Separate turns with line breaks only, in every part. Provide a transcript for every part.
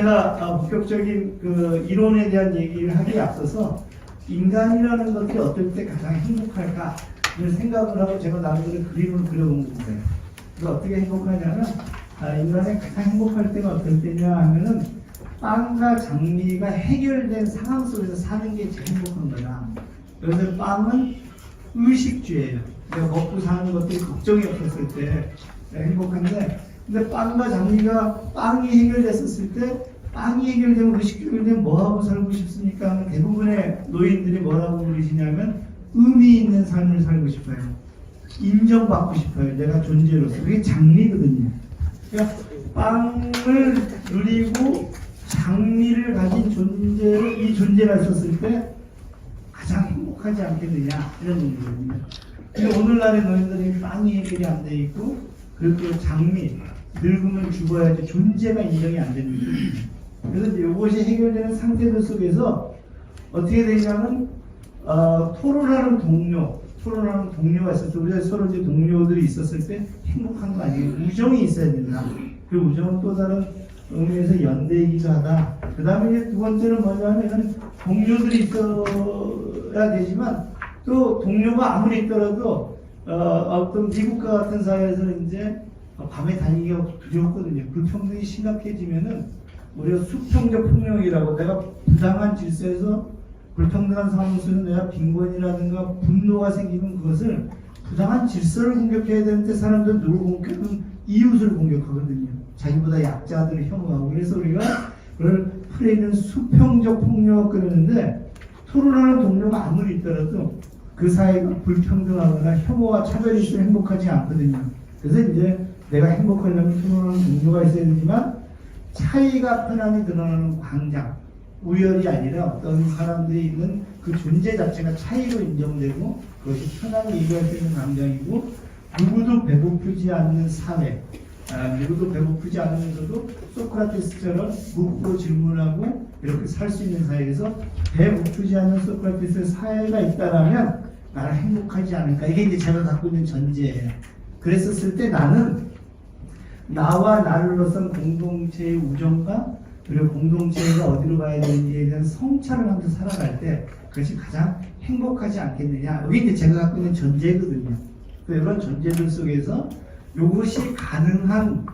제가 본격적인 그 이론에 대한 얘기를 하기에 앞서서 인간이라는 것이 어떨 때 가장 행복할까 이런 생각을 하고 제가 나름대로 그림을 그려본 건데, 그래서 어떻게 행복하냐면 인간이 가장 행복할 때가 어떨 때냐 하면은 빵과 장미가 해결된 상황 속에서 사는 게 제일 행복한 거야. 그래서 빵은 의식주예요. 내가 먹고 사는 것들이 걱정이 없었을 때 행복한데, 근데 빵과 장미가 빵이 해결됐었을 때, 빵이 해결되면 의식주를 되면 뭐하고 살고 싶습니까? 대부분의 노인들이 뭐라고 부르시냐면 의미 있는 삶을 살고 싶어요. 인정받고 싶어요. 내가 존재로서. 그게 장미거든요. 그러니까 빵을 누리고 장미를 가진 존재로 이 존재가 있었을 때 가장 행복하지 않겠느냐 이런 얘기거든요. 근데 오늘날의 노인들이 빵이 해결이 안 돼 있고, 그리고 장미, 늙으면 죽어야지 존재가 인정이 안 됩니다. 그래서 이것이 해결되는 상태들 속에서 어떻게 되냐면 토론하는 동료가 있을 때, 우리가 서로 이제 동료들이 있었을 때 행복한 거 아니에요. 우정이 있어야 된다. 그 우정은 또 다른 의미에서 연대이기도 하다. 그 다음에 이제 두 번째는 뭐냐면 동료들이 있어야 되지만, 또 동료가 아무리 있더라도 어떤 미국과 같은 사회에서 이제 밤에 다니기가 두렵거든요. 불평등이 심각해지면은 우리가 수평적 폭력이라고, 내가 부당한 질서에서 불평등한 상황 속에서 내가 빈곤이라든가 분노가 생기는 그것을 부당한 질서를 공격해야 되는데 사람들은 누굴 공격하면 이웃을 공격하거든요. 자기보다 약자들을 혐오하고. 그래서 우리가 그걸 풀이는 수평적 폭력을 끄는데, 토론하는 동료가 아무리 있더라도 그 사회가 불평등하거나 혐오와 차별이 있으면 행복하지 않거든요. 그래서 이제 내가 행복하려면 토론하는 동료가 있어야 되지만, 차이가 편안히 드러나는 광장, 우열이 아니라 어떤 사람들이 있는 그 존재 자체가 차이로 인정되고 그것이 편안히 얘기할 수 있는 광장이고, 누구도 배고프지 않는 사회, 누구도 배고프지 않으면서도 소크라테스처럼 묻고 질문하고 이렇게 살 수 있는 사회에서 배고프지 않는 소크라테스의 사회가 있다라면 나는 행복하지 않을까. 이게 이제 제가 갖고 있는 전제예요. 그랬었을 때 나는 나와 나를 둘러싼 공동체의 우정과, 그리고 공동체가 어디로 가야 되는지에 대한 성찰을 하면서 살아갈 때 그것이 가장 행복하지 않겠느냐. 이게 이제 제가 갖고 있는 전제거든요. 이런 전제들 속에서 이것이 가능한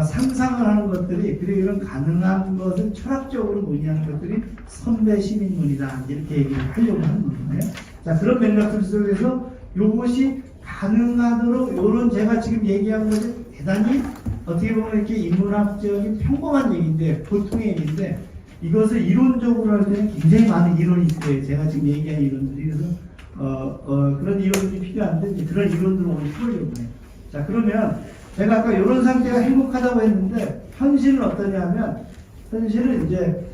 상상을 하는 것들이, 그리고 이런 가능한 것을 철학적으로 논의하는 것들이 선배 시민론이다, 이렇게 얘기를 하려고 하는 거예요. 자, 그런 맥락들 속에서 이것이 가능하도록 이런 제가 지금 얘기한 것은 대단히 어떻게 보면 이렇게 인문학적인 평범한 얘기인데, 보통의 얘기인데, 이것을 이론적으로 할 때는 굉장히 많은 이론이 있어요. 제가 지금 얘기한 이론들이. 그래서 그런 이론들이 필요한데, 이제 그런 이론들을 오늘 풀어려고 해요. 자, 그러면 제가 아까 이런 상태가 행복하다고 했는데, 현실은 어떠냐면, 현실은 이제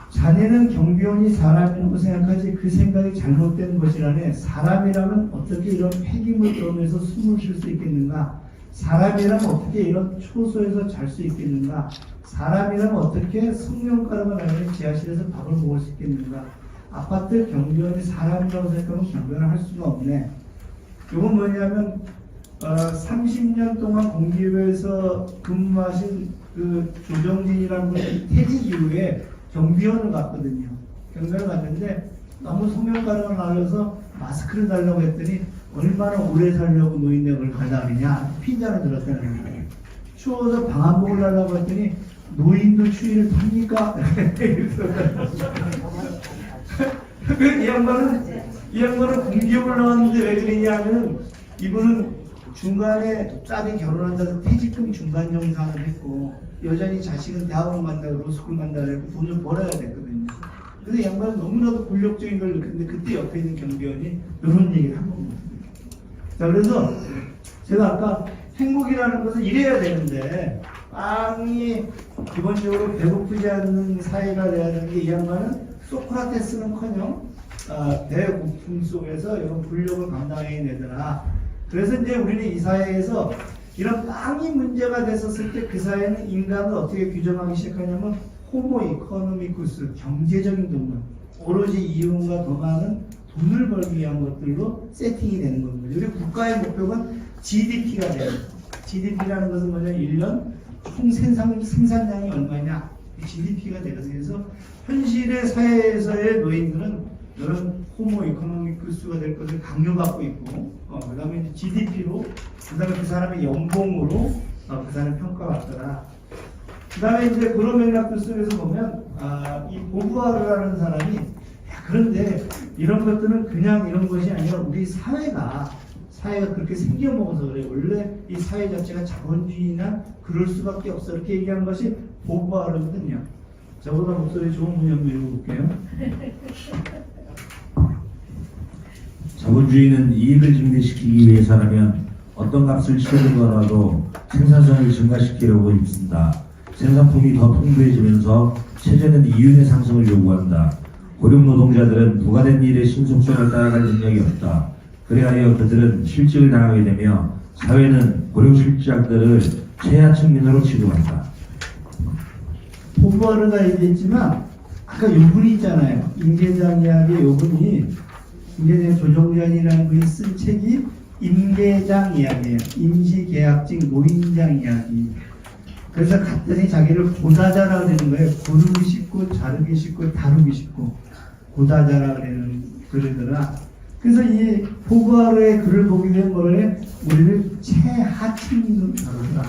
자네는 경비원이 사람이라고 생각하지 그 생각이 잘못된 것이라네. 사람이라면 어떻게 이런 폐기물 떠면서 숨을 쉴 수 있겠는가? 사람이라면 어떻게 이런 초소에서 잘 수 있겠는가? 사람이라면 어떻게 성령가루가 나는 지하실에서 밥을 먹을 수 있겠는가? 아파트 경비원이 사람이라고 생각하면 경비원을 할 수가 없네. 이건 뭐냐면 30년 동안 공기업에서 근무하신 그 조정진이라는 분이 퇴직 이후에 경비원을 갔거든요. 경비원을 갔는데 너무 성형가루가 나려서 마스크를 달라고 했더니 얼마나 오래 살려고 노인네 그걸 달라느냐, 핀잔을 들었다는 거예요. 추워서 방한복을 달라고 했더니 노인도 추위를 탑니까? 이 양반은 공기업을 나왔는데 왜 그러냐면, 이분은 중간에 딸이 결혼한다고 퇴직금 중간 정산을 했고, 여전히 자식은 대학원 간다고 로스쿨 간다고 했고 돈을 벌어야 됐거든요. 그래서 양반은 너무나도 굴욕적인 걸 느꼈는데, 그때 옆에 있는 경비원이 이런 얘기를 한 겁니다. 자, 그래서 제가 아까 행복이라는 것은 이래야 되는데, 빵이 기본적으로 배고프지 않는 사회가 돼야 되는 게, 이 양반은 소크라테스는커녕 대고품 속에서 이런 굴욕을 감당해내더라. 그래서 이제 우리는 이 사회에서 이런 빵이 문제가 됐었을 때 그 사회는 인간을 어떻게 규정하기 시작하냐면 호모 이코노미쿠스, 경제적인 동물, 오로지 이윤과 더 많은 돈을 벌기 위한 것들로 세팅이 되는 겁니다. 우리 국가의 목표가 GDP가 돼요. GDP라는 것은 뭐냐, 1년 총 생산량이 얼마냐, GDP가 되거든요. 그래서 현실의 사회에서의 노인들은 이런 호모 이코노미크스가 될 것을 강요받고 있고, 그다음에 GDP로, 그다음에 그 사람의 연봉으로 그 사람 평가받더라. 그다음에 이제 그런 맥락들 속에서 보면 이 보부아르라는 사람이 그런데 이런 것들은 그냥 이런 것이 아니라 우리 사회가 그렇게 생겨먹어서 그래. 원래 이 사회 자체가 자본주의나 그럴 수밖에 없어. 이렇게 얘기하는 것이 보부아르거든요. 저보다 목소리 좋은 분이 한번 읽어볼게요.
자본주의는 이익을 증대시키기 위해서라면 어떤 값을 치르더라도 생산성을 증가시키려고 힘쓴다. 생산품이 더 풍부해지면서 최저는 이윤의 상승을 요구한다. 고령 노동자들은 부과된 일의 신속성을 따라갈 능력이 없다. 그래하여 그들은 실직을 당하게 되며 사회는 고령 실직자들을 최하층민으로 취급한다.
보부아르가 얘기했지만 아까 요분이 있잖아요. 임계장 이야기의 요분이 임계장 조정전이라는 분이 쓴 책이 임계장 이야기예요. 임시계약직 노인장 이야기. 그래서 갔더니 자기를 고다자라 그러는 거예요. 고르기 쉽고 자르기 쉽고 다루기 쉽고 고다자라 그러더라. 그래서 이 보부아르의 글을 보게 되면 뭐래? 우리를 최하층민으로 다루더라.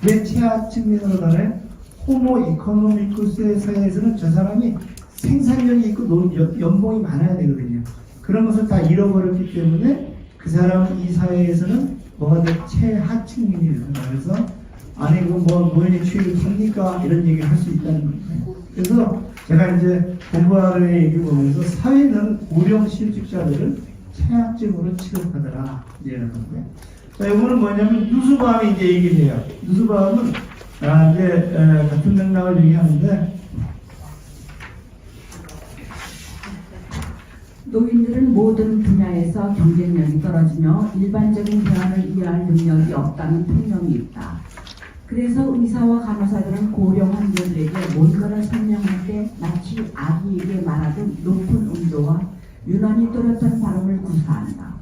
왜 최하층민으로 다루래? 호모 이코노미쿠스의 사회에서는 저 사람이 생산력이 있고 연봉이 많아야 되거든요. 그런 것을 다 잃어버렸기 때문에 그 사람 이 사회에서는 뭐가 돼? 최하층민이 된다. 그래서 아니 뭐 노인의 취업을 합니까? 이런 얘기를 할 수 있다는 거예요. 그래서 제가 이제 보부아르의 얘기를 보면서 사회는 고령 실직자들을 최하층으로 취급하더라 이라는 거예요. 자, 이거는 뭐냐면 누스바움이 이제 얘기를 해요. 누스바움은 이제 같은 맥락을 얘기하는데
노인들은 모든 분야에서 경쟁력이 떨어지며 일반적인 대화를 이해할 능력이 없다는 통념이 있다. 그래서 의사와 간호사들은 고령 환자들에게 뭔가를 설명할 때 마치 아기에게 말하듯 높은 음조와 유난히 또렷한 발음을 구사한다.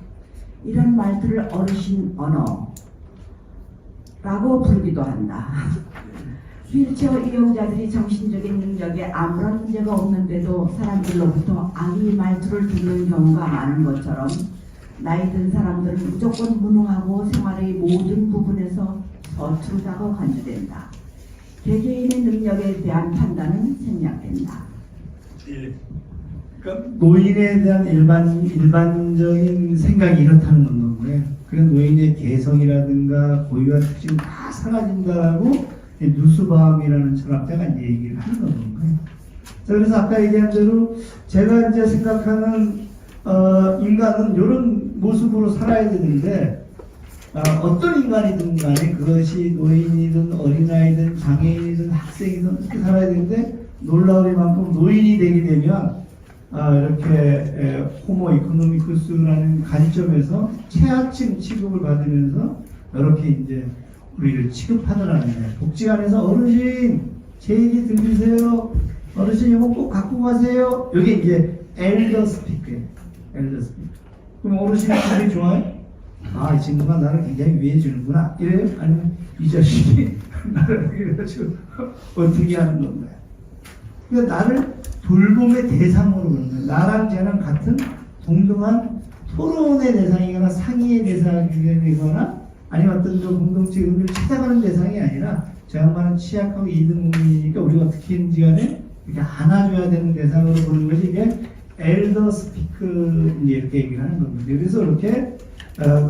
이런 말들을 어르신 언어라고 부르기도 한다. 휠체어 이용자들이 정신적인 능력에 아무런 문제가 없는데도 사람들로부터 아기 말투를 듣는 경우가 많은 것처럼 나이 든 사람들은 무조건 무능하고 생활의 모든 부분에서 서투르다고 간주된다. 개개인의 능력에 대한 판단은 생략된다.
그러니까 노인에 대한 일반적인 생각이 이렇다는 건 거예요. 그래서 노인의 개성이라든가 고유한 특징 다 사라진다라고 누스바움이라는 철학자가 이제 얘기를 하는 거예요. 그래서 아까 얘기한 대로 제가 이제 생각하는 인간은 이런 모습으로 살아야 되는데 어떤 인간이든 간에 그것이 노인이든 어린아이든 장애인이든 학생이든 그렇게 살아야 되는데 놀라우리만큼 노인이 되게 되면 이렇게 호모 이코노미쿠스라는 관점에서 최하층 취급을 받으면서 이렇게 이제 우리를 취급하더라는 거예요. 복지관에서 어르신 제 얘기 들리세요? 어르신 이거 꼭 갖고 가세요. 여기 이제 엘더 스피크예요. 엘더 스피크. 그럼 어르신이 기분이 좋아요? 아, 이 친구가 나를 굉장히 위해 주는구나. 이래요? 아니면 이 자식이 나를 이래가지고 어떻게 하는 건가요? 그러니까 나를 돌봄의 대상으로 그런 거예요. 나랑 쟤랑 같은 동등한 토론의 대상이거나 상의의 대상이거나 아니면 어떤 공동체 의미를 찾아가는 대상이 아니라 저 양반은 취약하고 2등 국민이니까 우리가 어떻게 했는지 간에 이렇게 안아줘야 되는 대상으로 보는 것이 이게 엘더 스피크 이렇게 얘기를 하는 겁니다. 그래서 이렇게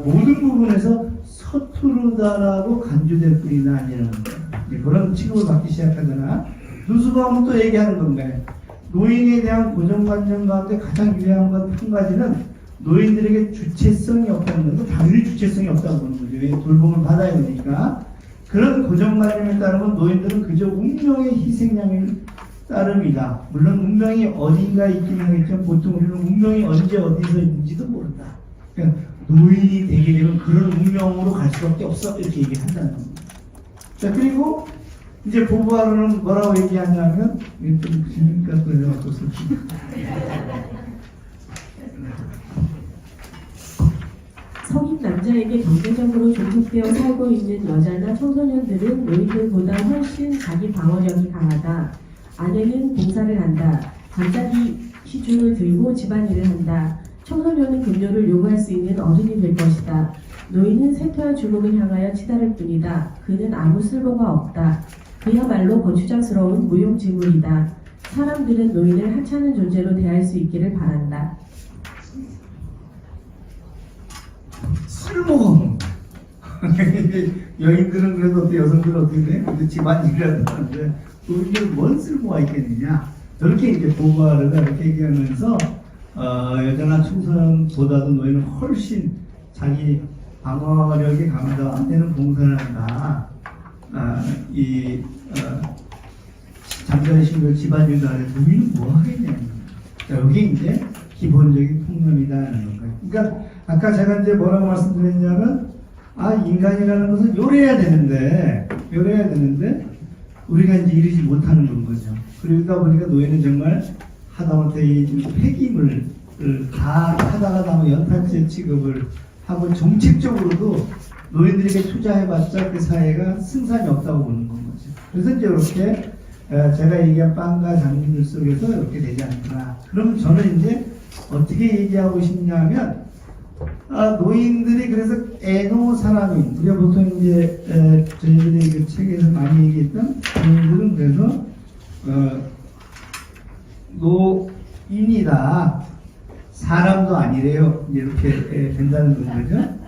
모든 부분에서 서투르다라고 간주될 뿐이나 아니라는 거예요. 그런 취급을 받기 시작하거나 누스바움은 또 얘기하는 건가요? 노인에 대한 고정관념 가운데 가장 유명한 것 한 가지는 노인들에게 주체성이 없다는 것은 당연히 주체성이 없다고 보는 거죠. 왜 돌봄을 받아야 되니까. 그런 고정관념에 따르면 노인들은 그저 운명의 희생양일 따름이다. 물론 운명이 어딘가에 있긴 하겠지만 보통 우리는 운명이 언제 어디서 있는지도 모른다. 그러니까 노인이 되게 되면 그런 운명으로 갈 수밖에 없어. 이렇게 얘기한다는 겁니다. 자, 그리고 이제 보부아르는 뭐라고 얘기하냐면 좀 재밌니까 그래서 어떻습니까?
성인 남자에게 경제적으로 종속되어 살고 있는 여자나 청소년들은 노인들보다 훨씬 자기 방어력이 강하다. 아내는 봉사를 한다. 잠자기 시중을 들고 집안일을 한다. 청소년은 급료를 요구할 수 있는 어른이 될 것이다. 노인은 쇠퇴와 죽음을 향하여 치달을 뿐이다. 그는 아무 쓸모가 없다. 그야말로 거추장스러운 무용지물이다. 사람들은 노인을 하찮은 존재로 대할 수 있기를 바란다.
쓸모가 없는 여인들은 그래도 어때, 여성들은 어떻게 돼? 근데 집안일이라도 하는데 노인들은 뭔 쓸모가 있겠느냐, 저렇게 이제 보고하려다 이렇게 얘기하면서 여자나 청소년보다도 노인은 훨씬 자기 방어력이 강하다, 안되는 봉사를 한다, 잠자리 신고 집안일도 하는데 노인은 뭐 하겠냐. 자, 여기 이제 기본적인 통념이다라는 거예요. 그러니까 아까 제가 이제 뭐라고 말씀드렸냐면, 인간이라는 것은 요래야 되는데 우리가 이제 이르지 못하는 건 거죠. 그러다 보니까 노예는 정말 하다못해 이 폐기물을 다 하다가 연탄재 취급을 하고, 정책적으로도 노인들에게 투자해봤자 그 사회가 승산이 없다고 보는 건 거죠. 그래서 이제 이렇게 제가 얘기한 빵과 장민들 속에서 이렇게 되지 않구나. 그럼 저는 이제 어떻게 얘기하고 싶냐면, 노인들이 그래서 애노사람인, 우리가 보통 이제 저희들이 그 책에서 많이 얘기했던 노인들은 그래서 노인이다, 사람도 아니래요. 이렇게 된다는 거죠.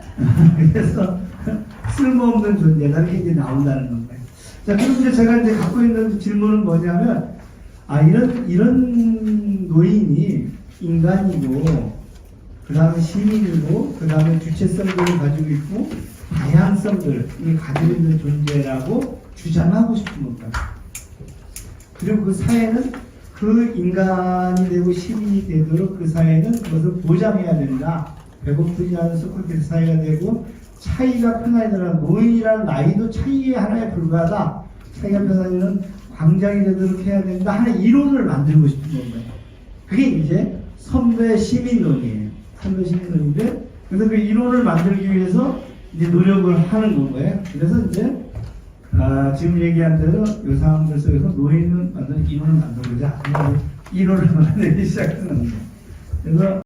그래서 쓸모없는 존재다, 이렇게 이제 나온다는 건가요. 자, 그럼 이제 제가 이제 갖고 있는 질문은 뭐냐면, 이런 노인이 인간이고, 그 다음에 시민이고, 그 다음에 주체성들을 가지고 있고, 다양성들을 가지고 있는 존재라고 주장하고 싶은 건가. 그리고 그 사회는 그 인간이 되고 시민이 되도록 그 사회는 그것을 보장해야 된다. 배고프지 않은 소크라테스 사회가 되고, 차이가 큰 아이들은 노인이라는 나이도 차이의 하나에 불과하다. 차이가 큰 아이들은 광장이 되도록 해야 된다 하는 이론을 만들고 싶은 건가요. 그게 이제 선배 시민론이에요. 선배 시민론인데, 그래서 그 이론을 만들기 위해서 이제 노력을 하는 건가요. 그래서 이제 지금 얘기한 대로 이 상황들 속에서 노인은 완전히 이론을 만들고자 이론을 만들기 시작하는 거예요. 그래서